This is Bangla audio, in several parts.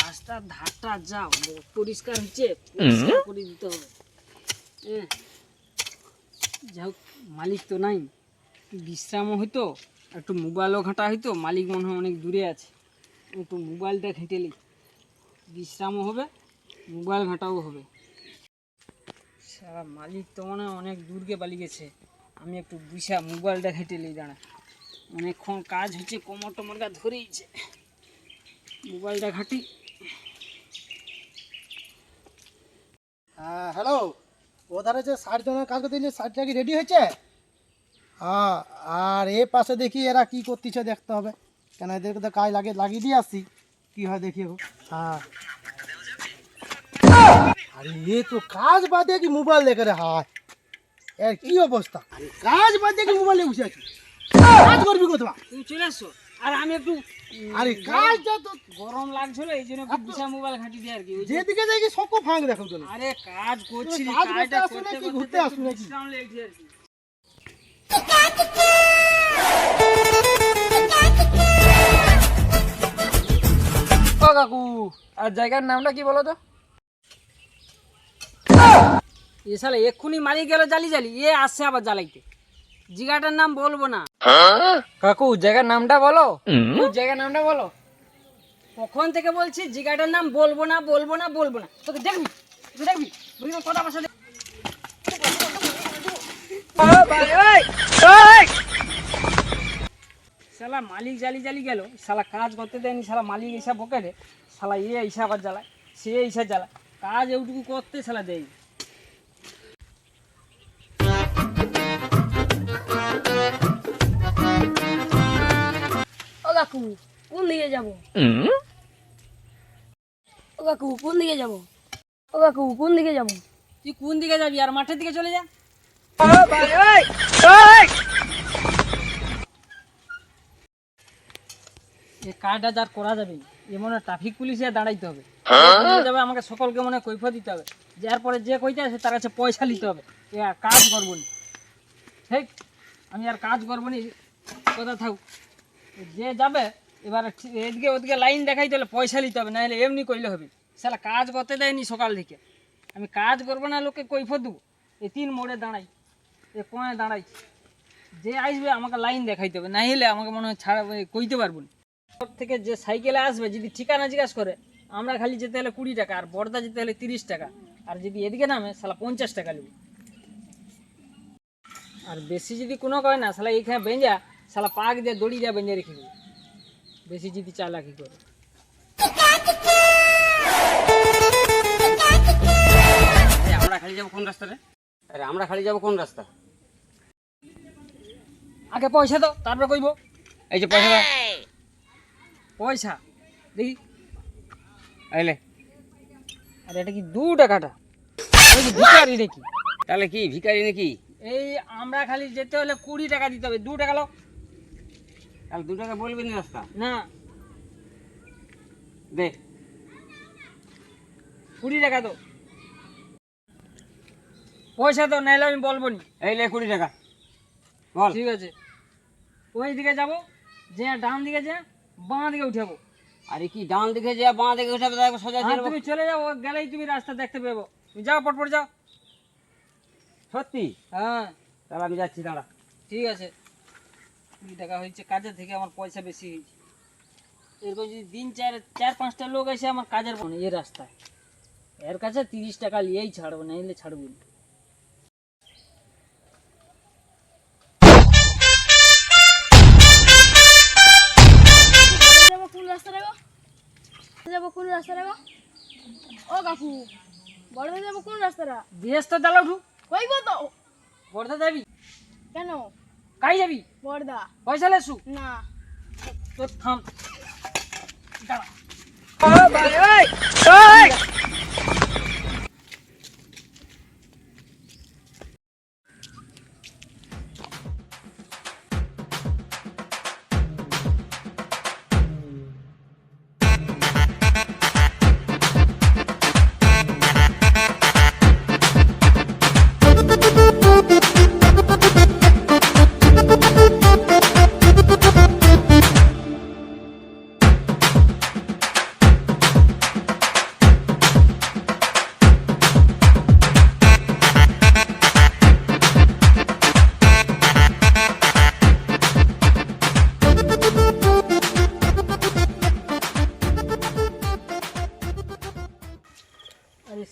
রাস্তার ধারটা যা পরিষ্কার হচ্ছে, পরিষ্কার করে দিতে হবে। যাই হোক, মালিক তো নাই, বিশ্রামও হইতো, একটু মোবাইলও ঘাঁটা হইতো। মালিক মনে হয় অনেক দূরে আছে, একটু মোবাইলটা ঘেঁটে নিই, বিশ্রামও হবে, মোবাইল ঘাঁটাও হবে। সারা মালিক তো মনে হয় অনেক দূরকে পালিয়ে গেছে। আমি একটু বিশা মোবাইলটা ঘেঁটে নিই, দাঁড়া। অনেকক্ষণ কাজ হচ্ছে, কোমর টোমর গা ধরেইছে, মোবাইলটা ঘাঁটি। হ্যাঁ হ্যালো, ওধারে যে 60 জনের কাজ করতে 60টা কি রেডি হয়েছে? হ্যাঁ, আর এ পাশে দেখি এরা কি করতেছে দেখতে হবে, কেন এদেরকে তো কাজ লাগিয়ে দিয়ে আসছি, কি হয় দেখি এখন। হ্যাঁ, আরে এ তো কাজ বাদে কি মোবাইল দেখে রে, হায় এর কি অবস্থা! আরে কাজ বাদে কি মোবাইলে বসে আছি, কাজ করবি কোথাও? তুমি চলে আসছো, আর আমি একটু আরে কাজটা তো গরম লাগছিল, এই জন্য একটু বিশা মোবাইল ঘাঁটি দিয়ে আর কি। যেদিকে যাই কি সকো ফাঁক দেখো তো। আরে কাজ করছি, কাজ কাজটা করতে আসো করতে নাকি করতে ঘুরতে আসো নাকি? বিশ্রাম লেগেছে আর কি। ও কাকু, আর জায়গার নামটা কি বলো তো? এ শালা এক্ষুনি মালিক গেল জালি জালি, এ আসছে আবার জ্বালাইতে। জিগাটার নাম বলবো না। কাকু জায়গার নামটা বলো, জায়গার নামটা বলো। কখন থেকে বলছি জিগাটার নাম বলবো না, বলবো না, বলবো না। তোকে দেখবি, তুই দেখবি, বুঝলি কথা ভাষা। শালা মালিক জালি জালি গেল, শালা কাজ করতে দেয়নি, শালা মালিক এসে বকে রে, শালা এসে আবার জ্বালায়, সে এসে জ্বালায়, কাজ এইটুকু করতে শালা দেয়নি। ও কাকু, কোন দিকে যাব? ও কাকু, কোন দিকে যাব? ও কাকু, কোন দিকে যাব? তুই কোন দিকে যাবি? আর মাঠের দিকে চলে যা। এই কাজটা যার করা যাবে না, এ মনে ট্রাফিক পুলিশে দাঁড়াইতে হবে, যাবে আমাকে সকলকে মনে কৈফিয়ত দিতে হবে, যার পরে যে কইতে আসে তার কাছে পয়সা নিতে হবে। এ আর কাজ করবো না, ঠিক? আমি আর কাজ করবো না, কথা থাক। যে যাবে এবার এদিকে ওদিকে লাইন দেখাইতে হলে পয়সা নিতে হবে, নাহলে এমনি কইলে হবে। শালা কাজ করতে দেয়নি সকাল থেকে, আমি কাজ করবো না, লোককে কৈফিয়ত দেবো। এই 3 মোড়ে দাঁড়াই, এ কোণে দাঁড়াই, যে আসবে আমাকে লাইন দেখাইতে হবে, নাহলে আমাকে মনে হয় ছাড়া কইতে পারবো না। থেকে যে সাইকেলে আসবে যদি ঠিকানা জিজ্ঞাসা করে, আমরা খালি যেতে হলে 20 টাকা, আর বর্দা যেতে হলে 30 টাকা, আর যদি এদিকে নামে শালা 50 টাকা নেবে। আর বেশি যদি কোনো কয় না, শালা এইখানে বেঞ্জা শালা পাক দিয়ে দড়ি দিয়ে বেঞ্জা রেখে দেবে, বেশি যদি চালাকি করে। আমরা খালি যাবো কোন রাস্তাতে? আরে আমরা খালি যাবো কোন রাস্তা? আগে পয়সা দাও, তারপরে কইব। এই যে পয়সা দাও। পয়সা দেখি, আইলে আর এটা কি 2 টাকাটা? ওই যে ভিখারি নাকি? তাহলে কি ভিখারি নাকি? এই আমরা খালি যেতে হলে 20 টাকা দিতে হবে, 2 টাকা লাও। তাহলে 2 টাকা বলবি না রাস্তা? না, দে 20 টাকা দাও, পয়সা দাও, নাইলে আমি বলবো নি। এই লে 20 টাকা বল। ঠিক আছে, ওই দিকে যাবো, যে ডান দিকে যে বাঁ দিকে উঠাবো। আরে কি ডান দিকে যা বাঁ দিকে উঠাবে, দেখো সোজা আর চলে যাবো। তুমি চলে যাও, ও গেলেই তুমি রাস্তা দেখতে পাবো। তুমি যাও, পটপট যাও। সত্যি? হ্যাঁ তাহলে আমি যাচ্ছি, দাঁড়া। ঠিক আছে। 20 টাকা হয়েছে, কাজের থেকে আমার পয়সা বেশি হয়েছে। এরকম যদি দিন 4-5টা লোক এসে আমার কাজের এই রাস্তায়, এর কাছে 30 টাকা নিয়েই ছাড়বো, না এলে ছাড়বো না। কোন রাস্তা রে গো? যাবো কোন রাস্তা রে গো? ও কাকু, বড়দা যাবো কোন রাস্তাটা? দেশ তো দালা উঠু, কইব তো। বর্ধা যাবি? কেন? কাই যাবি? বড়দা। পয়সা লেসু না। তোর থাম, দাঁড়া।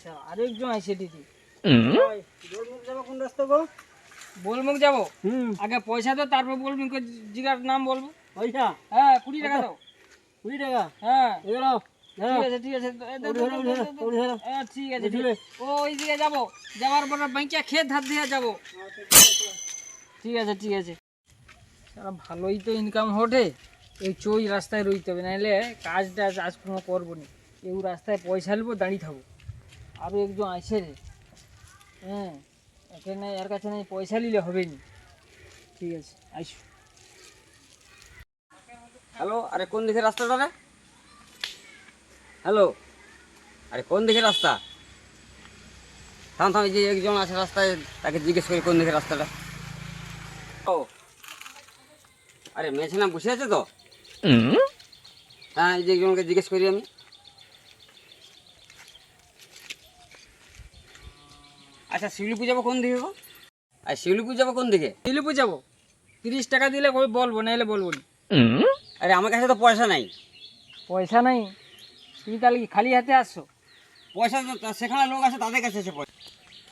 শালা আরেকজন আছে দিদি। গোলমুখ যাবো কোন রাস্তা গো? বলমুখ যাবো, আগে পয়সা তো তারপর বলবি জিগার নাম বলবো। পয়সা হ্যাঁ 20 টাকা দাও। 20 টাকা। হ্যাঁ এগুলো ঠিক আছে ঠিক আছে ঠিক আছে ঠিক আছে। ও ওই দিকে যাবো, যাওয়ার পরে ব্যাংকে খেয়ে ধার দিয়ে যাবো। ঠিক আছে ঠিক আছে। সারা ভালোই তো ইনকাম হটে, এই চই রাস্তায় রইতে হবে, নাহলে কাজটা আজ কোনো করবো না। কেউ রাস্তায় পয়সা নেবো দাঁড়িয়ে থাকবো। আরও একজন আছে রে, হ্যাঁ এখানে এর কাছে নেই, পয়সা নিলে হবে না। ঠিক আছে আইসো। হ্যালো, আরে কোন দিকে রাস্তাটা রে? হ্যালো, আরে কোন দিকে রাস্তা? থাম থাম, এই যে একজন আছে রাস্তায়, তাকে জিজ্ঞেস করি কোন দিকে রাস্তাটা। ও আরে মেয়েছে না বসে আছে তো? হ্যাঁ, এই যে একজনকে জিজ্ঞেস করি আমি। আচ্ছা শিউলিপুর যাবো কোন দিকে গো? আর শিউলিপুর যাবো কোন দিকে? দিলিপুর যাবো, 30 টাকা দিলে বলবো, নাহলে বলবো না। আরে আমার কাছে তো পয়সা নাই। পয়সা নাই? তুমি তাহলে কি খালি হাতে আসছো? পয়সা তো সেখানে লোক আছে, তাদের কাছে আছে পয়সা।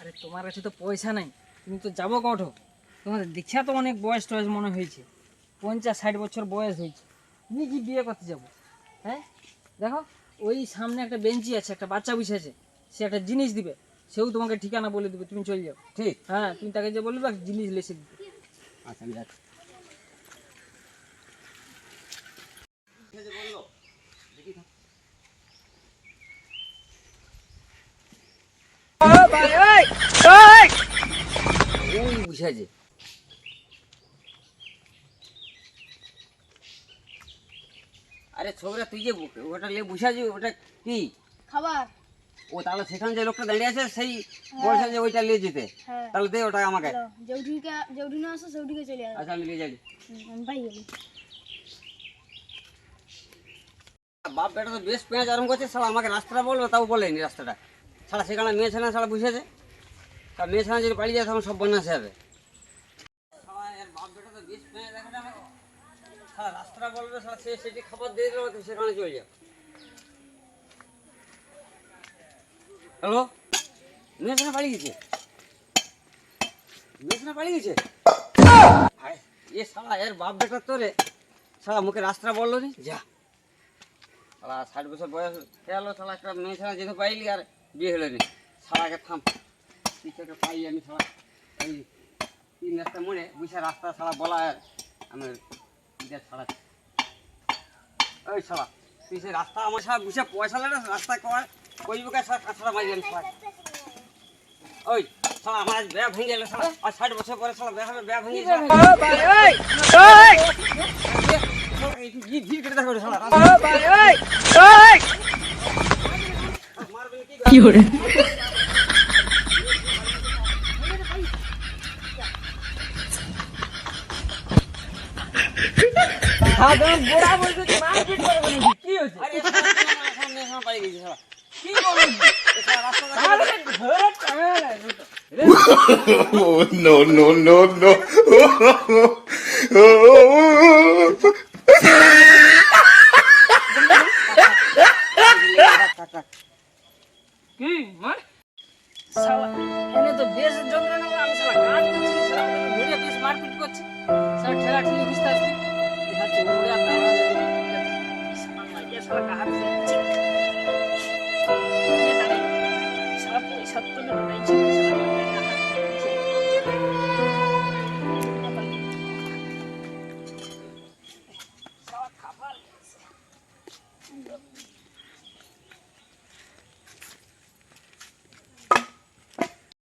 আরে তোমার কাছে তো পয়সা নাই, তুমি তো যাবো কোঠো? তোমার দেখা তো অনেক বয়স টয়স মনে হয়েছে, 50-60 বছর বয়স হয়েছে, তুমি কি বিয়ে করতে যাবো? হ্যাঁ দেখো, ওই সামনে একটা বেঞ্চি আছে, একটা বাচ্চা বসে আছে, সে একটা জিনিস দিবে, সেও তোমাকে ঠিকানা বলে দিবে, তুমি চলে যাও। ঠিক। হ্যাঁ তুমি তাকে যে বলবে জিনিস লেসে দিবে। আচ্ছা আমি যাচ্ছি। ওই বুঝে আছে। আরে ছোকরা, তুই যে ওটা নিয়ে বুঝে আছিস, ওটা কি? খাবার। ও তাহলে সেখানে যে লোকটা দাঁড়িয়ে আছে সেই বলছে যে ওইটা নিয়ে যেতে, হ্যাঁ তাহলে দে ওটা আমাকে। চলো, যেউঠিকে আসো সেউঠিকে চলে আসো। আচ্ছা আমি নিয়ে যাই। আমি পাই গেলি। বাপ বেটা তো বেশ পেঁয়াজ আরম্ভ করছে, সালা আমাকে রাস্তাটা বলবো, তাও বলেনি রাস্তাটা। সালা সেখানে মেয়ে ছেলে সালা বুঝেছে, তা মেয়ে ছেলে যদি পালিয়ে যায় তখন সব বন্যা আসে যাবে। সালা এর বাপ বেটা তো বেশ পেঁয়াজ দেখাটা আমাকে, সালা রাস্তাটা বলবে, সালা সে সেটি খাবার দিয়ে দিল, তুই সেখানে চলে যাও। হ্যালো, মেয়ে ছেলে পালিয়ে গেছে? মেয়ে ছেলে পালিয়ে গেছে? আরে এ সালা এর বাপ বেটা তোরে, সালা মুখে রাস্তাটা বললো নি, যা সালা 60 বছর বয়স গেল, সালা একটা মেয়ে ছাড়া যেতে পাইলি আর বিয়ে হলো নি। সালাকে থাম, পিছনে পাই আমি সালা এই 3 রাস্তা মোড়ে বুঝে রাস্তা সালা বলা আর আমি ছাড়া। ওই সালা তুই সে রাস্তা আমার সাথে বুঝে পয়সা লাগে রাস্তা কইব কে সালা কাছড়া মারি আমি সালা। ওই সালা আমার আজ বেয়া ভেঙে গেল সালা, আর 60 বছর পরে সালা বেয়া হবে, বেয়া ভেঙে গেছে। ভিড় কেটে দেখো সালা কি করে? গোড়া বলছে মারপিট করবে নাকি? কি হয়েছে? আরে সামনে পাই গেছে সালা। কি বলো? Oh, no, no, no, no. কি মার? শালা এনে তো বেশ যন্ত্রণা করে, আমি শালা কাজ করছি, শালা আমাকে ধরে বেশ মারপিট করছে।